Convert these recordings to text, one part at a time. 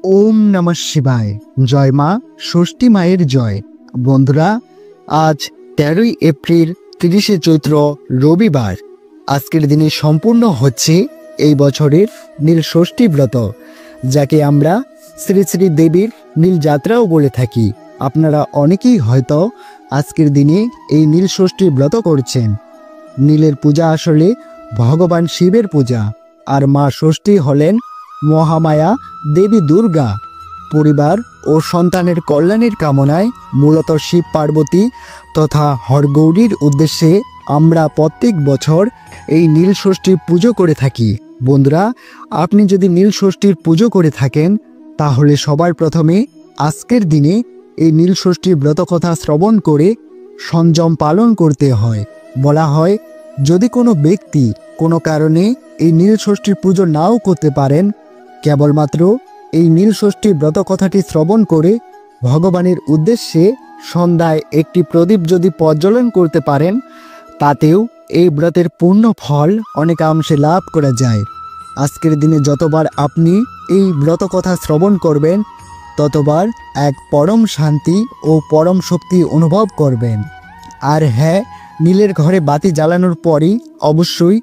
ওম নমঃ শিবায়। জয় মা ষষ্ঠী মায়ের জয়। বন্ধুরা, আজ 13ই এপ্রিল 30শে চৈত্র রবিবার। আজকের দিনে সম্পূর্ণ হচ্ছে এই বছরের নীল ষষ্ঠী ব্রত, যাকে আমরা শ্রী শ্রী দেবীর নীল যাত্রাও বলে থাকি। আপনারা অনেকেই হয়তো আজকের দিনে এই নীল ষষ্ঠীর ব্রত করছেন। নীলের পূজা আসলে ভগবান শিবের পূজা, আর মা ষষ্ঠী হলেন মহামায়া দেবী দুর্গা। পরিবার ও সন্তানের কল্যাণের কামনায় মূলত শিব পার্বতী তথা হরগৌরীর উদ্দেশ্যে আমরা প্রত্যেক বছর এই নীল ষষ্ঠীর পুজো করে থাকি। বন্ধুরা, আপনি যদি নীল ষষ্ঠীর পুজো করে থাকেন, তাহলে সবার প্রথমে আজকের দিনে এই নীল ষষ্ঠীর ব্রতকথা শ্রবণ করে সংযম পালন করতে হয়। বলা হয়, যদি কোনো ব্যক্তি কোনো কারণে এই নীল ষষ্ঠীর পুজো নাও করতে পারেন, কেবলমাত্র এই নীল ষষ্ঠী ব্রত কথাটি শ্রবণ করে ভগবানের উদ্দেশ্যে সন্ধ্যায় একটি প্রদীপ যদি প্রজ্বলন করতে পারেন, তাতেও এই ব্রতের পূর্ণ ফল অনেকাংশে লাভ করা যায়। আজকের দিনে যতবার আপনি এই ব্রত কথা শ্রবণ করবেন, ততবার এক পরম শান্তি ও পরম শক্তি অনুভব করবেন। আর হ্যাঁ, নীলের ঘরে বাতি জ্বালানোর পরই অবশ্যই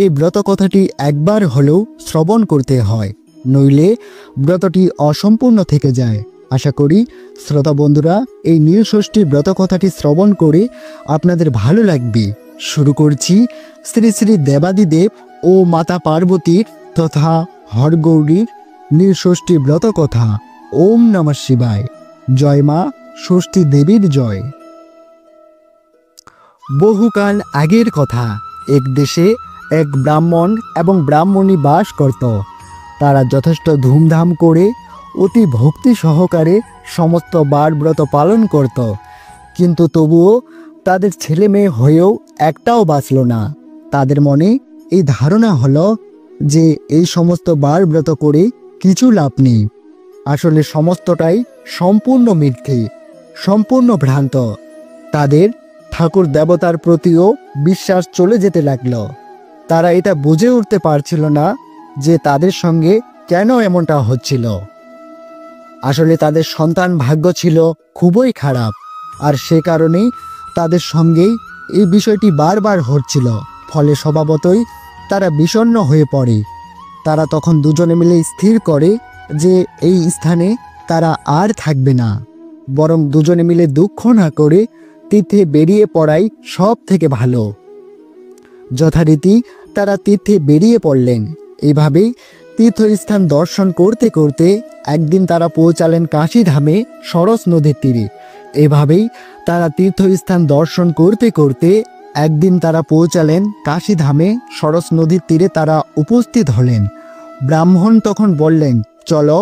এই ব্রত কথাটি একবার হলেও শ্রবণ করতে হয়, নইলে ব্রতটি অসম্পূর্ণ থেকে যায়। আশা করি শ্রোতা বন্ধুরা এই নীল ষষ্ঠীর ব্রত কথাটি শ্রবণ করে আপনাদের ভালো লাগবে। শুরু করছি শ্রী শ্রী দেবাদিদেব ও মাতা পার্বতীর তথা হরগৌরীর নীল ষষ্ঠী ব্রত কথা। ওম নমঃ শিবায়। জয় মা ষষ্ঠী দেবীর জয়। বহুকাল আগের কথা, এক দেশে এক ব্রাহ্মণ এবং ব্রাহ্মণী বাস করত। তারা যথেষ্ট ধুমধাম করে অতি ভক্তি সহকারে সমস্ত বারব্রত পালন করত, কিন্তু তবুও তাদের ছেলে মেয়ে হয়েও একটাও বাঁচল না। তাদের মনে এই ধারণা হলো যে এই সমস্ত বারব্রত করে কিছু লাভ নেই। আসলে সমস্তটাই সম্পূর্ণ মিথ্যে, সম্পূর্ণ ভ্রান্ত। তাদের ঠাকুর দেবতার প্রতিও বিশ্বাস চলে যেতে লাগলো। তারা এটা বুঝে উঠতে পারছিল না যে তাদের সঙ্গে কেন এমনটা হচ্ছিল। আসলে তাদের সন্তান ভাগ্য ছিল খুবই খারাপ, আর সে কারণেই তাদের সঙ্গেই এই বিষয়টি বারবার হচ্ছিল। ফলে স্বভাবতই তারা বিষণ্ণ হয়ে পড়ে। তারা তখন দুজনে মিলে স্থির করে যে এই স্থানে তারা আর থাকবে না, বরং দুজনে মিলে দুঃখ না করে তীর্থে বেরিয়ে পড়াই সব থেকে ভালো। যথারীতি তারা তীর্থে বেরিয়ে পড়লেন। এইভাবেই তীর্থস্থান দর্শন করতে করতে একদিন তারা পৌঁছালেন কাশীধামে সরস নদীর তীরে। এভাবেই তারা তীর্থস্থান দর্শন করতে করতে একদিন তারা পৌঁছালেন কাশীধামে সরস নদীর তীরে তারা উপস্থিত হলেন। ব্রাহ্মণ তখন বললেন, চলো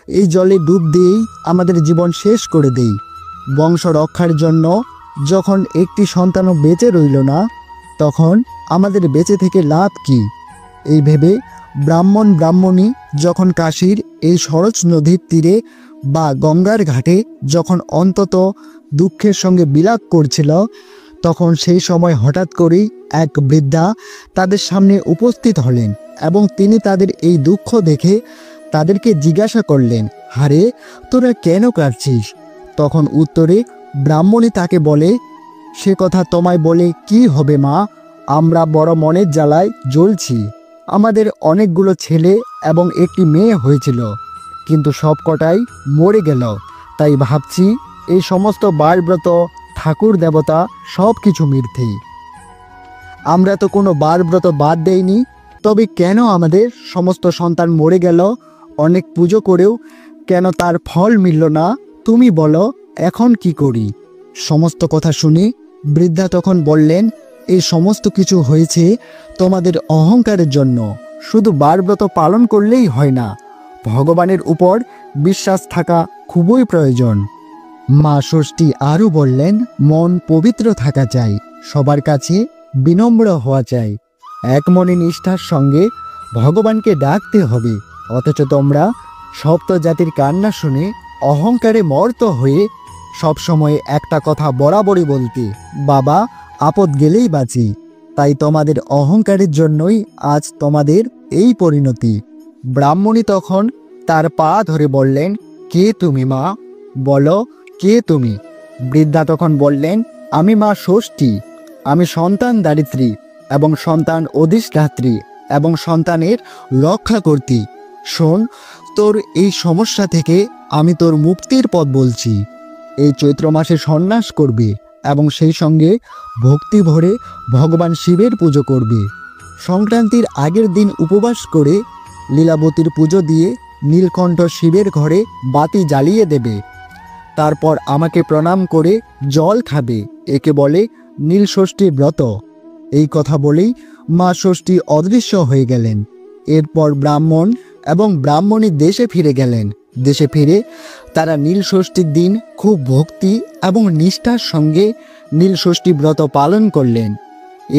এই জলে ডুব দিয়েই আমাদের জীবন শেষ করে দেই। বংশ রক্ষার জন্য যখন একটি সন্তানও বেঁচে রইল না, তখন আমাদের বেঁচে থেকে লাভ কি? এই ভেবে ব্রাহ্মণ ব্রাহ্মণী যখন কাশীর এই সরস নদীর তীরে বা গঙ্গার ঘাটে যখন অন্তত দুঃখের সঙ্গে বিলাপ করছিল, তখন সেই সময় হঠাৎ করেই এক বৃদ্ধা তাদের সামনে উপস্থিত হলেন এবং তিনি তাদের এই দুঃখ দেখে তাদেরকে জিজ্ঞাসা করলেন, হারে তোরা কেন কাঁদছিস? তখন উত্তরে ব্রাহ্মণী তাকে বলে, সে কথা তোমায় বলে কি হবে মা, আমরা বড় মনের জ্বালায় জ্বলছি। আমাদের অনেকগুলো ছেলে এবং একটি মেয়ে হয়েছিল, কিন্তু সব কটাই মরে গেল। তাই ভাবছি এই সমস্ত বারব্রত, ঠাকুর দেবতা সব কিছু মিথ্যে। আমরা তো কোনো বারব্রত বাদ দেইনি, তবে কেন আমাদের সমস্ত সন্তান মরে গেল? অনেক পুজো করেও কেন তার ফল মিলল না? তুমি বলো, এখন কি করি? সমস্ত কথা শুনে বৃদ্ধা তখন বললেন, এই সমস্ত কিছু হয়েছে তোমাদের অহংকারের জন্য। শুধু বারব্রত পালন করলেই হয় না, ভগবানের উপর বিশ্বাস থাকা খুবই প্রয়োজন। মা ষষ্ঠী আরও বললেন, মন পবিত্র থাকা চাই, সবার কাছে বিনম্র হওয়া চাই, এক মনে নিষ্ঠার সঙ্গে ভগবানকে ডাকতে হবে। অথচ তোমরা সপ্ত জাতির কান্না শুনে অহংকারে মর্ত হয়ে সবসময় একটা কথা বরাবরই বলতে, বাবা আপদ গেলেই বাঁচি। তাই তোমাদের অহংকারের জন্যই আজ তোমাদের এই পরিণতি। ব্রাহ্মণী তখন তার পা ধরে বললেন, কে তুমি মা? বলো, কে তুমি? বৃদ্ধা তখন বললেন, আমি মা ষষ্ঠী। আমি সন্তান দারিদ্রী এবং সন্তান অধিষ্ঠাত্রী এবং সন্তানের রক্ষা করতি। শোন, তোর এই সমস্যা থেকে আমি তোর মুক্তির পথ বলছি। এই চৈত্র মাসে সন্ন্যাস করবে এবং সেই সঙ্গে ভক্তি ভরে ভগবান শিবের পুজো করবে। সংক্রান্তির আগের দিন উপবাস করে লীলাবতীর পুজো দিয়ে নীলকণ্ঠ শিবের ঘরে বাতি জ্বালিয়ে দেবে। তারপর আমাকে প্রণাম করে জল খাবে। একে বলে নীলষষ্ঠী ব্রত। এই কথা বলেই মা ষষ্ঠী অদৃশ্য হয়ে গেলেন। এরপর ব্রাহ্মণ এবং ব্রাহ্মণী দেশে ফিরে গেলেন। দেশে ফিরে তারা নীলষষ্ঠীর দিন খুব ভক্তি এবং নিষ্ঠার সঙ্গে নীলষষ্ঠী ব্রত পালন করলেন।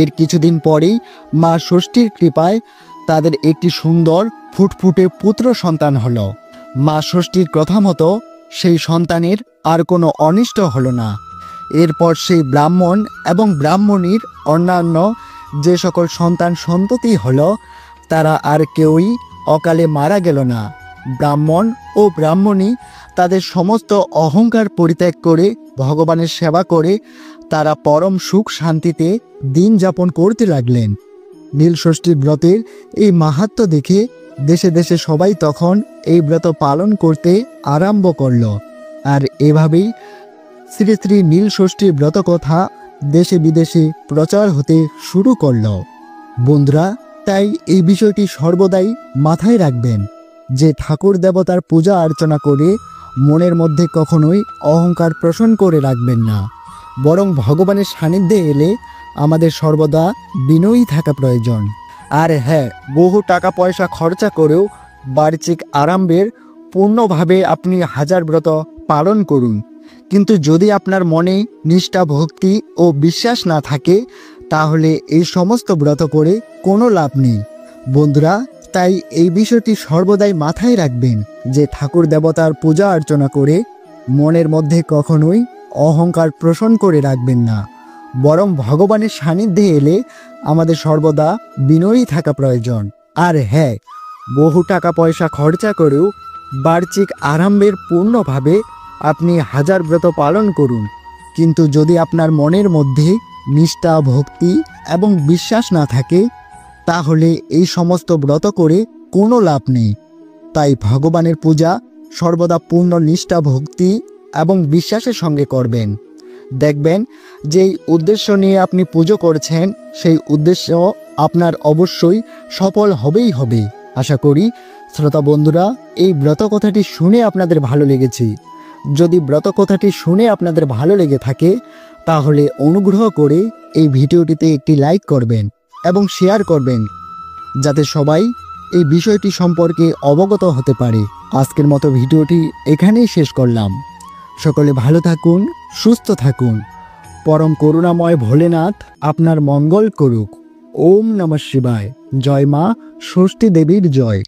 এর কিছুদিন পরেই মা ষষ্ঠীর কৃপায় তাদের একটি সুন্দর ফুটফুটে পুত্র সন্তান হলো। মা ষষ্ঠীর কথা মতো সেই সন্তানের আর কোনো অনিষ্ট হলো না। এরপর সেই ব্রাহ্মণ এবং ব্রাহ্মণীর অন্যান্য যে সকল সন্তান সন্ততি হলো, তারা আর কেউই অকালে মারা গেল না। ব্রাহ্মণ ও ব্রাহ্মণী তাদের সমস্ত অহংকার পরিত্যাগ করে ভগবানের সেবা করে তারা পরম সুখ শান্তিতে দিন যাপন করতে লাগলেন। নীলষষ্ঠী ব্রতের এই মাহাত্ম্য দেখে দেশে দেশে সবাই তখন এই ব্রত পালন করতে আরম্ভ করল। আর এভাবেই শ্রী শ্রী নীলষষ্ঠী ব্রত কথা দেশে বিদেশে প্রচার হতে শুরু করল। বন্ধুরা, তাই এই বিষয়টি সর্বদাই মাথায় রাখবেন যে ঠাকুর দেবতার পূজা অর্চনা করে মনের মধ্যে কখনোই অহংকার পোষণ করে রাখবেন না, বরং ভগবানের সান্নিধ্যে এলে আমাদের সর্বদা বিনয়ী থাকা প্রয়োজন। আর হ্যাঁ, বহু টাকা পয়সা খরচা করেও বাহ্যিক আরামের পূর্ণভাবে আপনি হাজার ব্রত পালন করুন, কিন্তু যদি আপনার মনে নিষ্ঠা, ভক্তি ও বিশ্বাস না থাকে, তাহলে এই সমস্ত ব্রত করে কোনো লাভ নেই। বন্ধুরা, তাই এই বিষয়টি সর্বদাই মাথায় রাখবেন যে ঠাকুর দেবতার পূজা অর্চনা করে মনের মধ্যে কখনোই অহংকার পোষণ করে রাখবেন না, বরং ভগবানের সান্নিধ্যে এলে আমাদের সর্বদা বিনয়ী থাকা প্রয়োজন। আর হ্যাঁ, বহু টাকা পয়সা খরচা করেও বাহ্যিক আরামের পূর্ণভাবে আপনি হাজার ব্রত পালন করুন, কিন্তু যদি আপনার মনের মধ্যে নিষ্ঠা, ভক্তি এবং বিশ্বাস না থাকে, তাহলে এই সমস্ত ব্রত করে কোনো লাভ নেই। তাই ভগবানের পূজা সর্বদা পূর্ণ নিষ্ঠা, ভক্তি এবং বিশ্বাসের সঙ্গে করবেন। দেখবেন যেই উদ্দেশ্য নিয়ে আপনি পুজো করছেন, সেই উদ্দেশ্য আপনার অবশ্যই সফল হবেই হবে। আশা করি শ্রোতা বন্ধুরা, এই ব্রত কথাটি শুনে আপনাদের ভালো লেগেছে। যদি ব্রত কথাটি শুনে আপনাদের ভালো লেগে থাকে, তাহলে অনুগ্রহ করে এই ভিডিওটিতে একটি লাইক করবেন এবং শেয়ার করবেন, যাতে সবাই এই বিষয়টি সম্পর্কে অবগত হতে পারে। আজকের মতো ভিডিওটি এখানেই শেষ করলাম। সকলে ভালো থাকুন, সুস্থ থাকুন। পরম করুণাময় ভোলেনাথ আপনার মঙ্গল করুক। ওম নমঃ শিবায়। জয় মা ষষ্ঠী দেবীর জয়।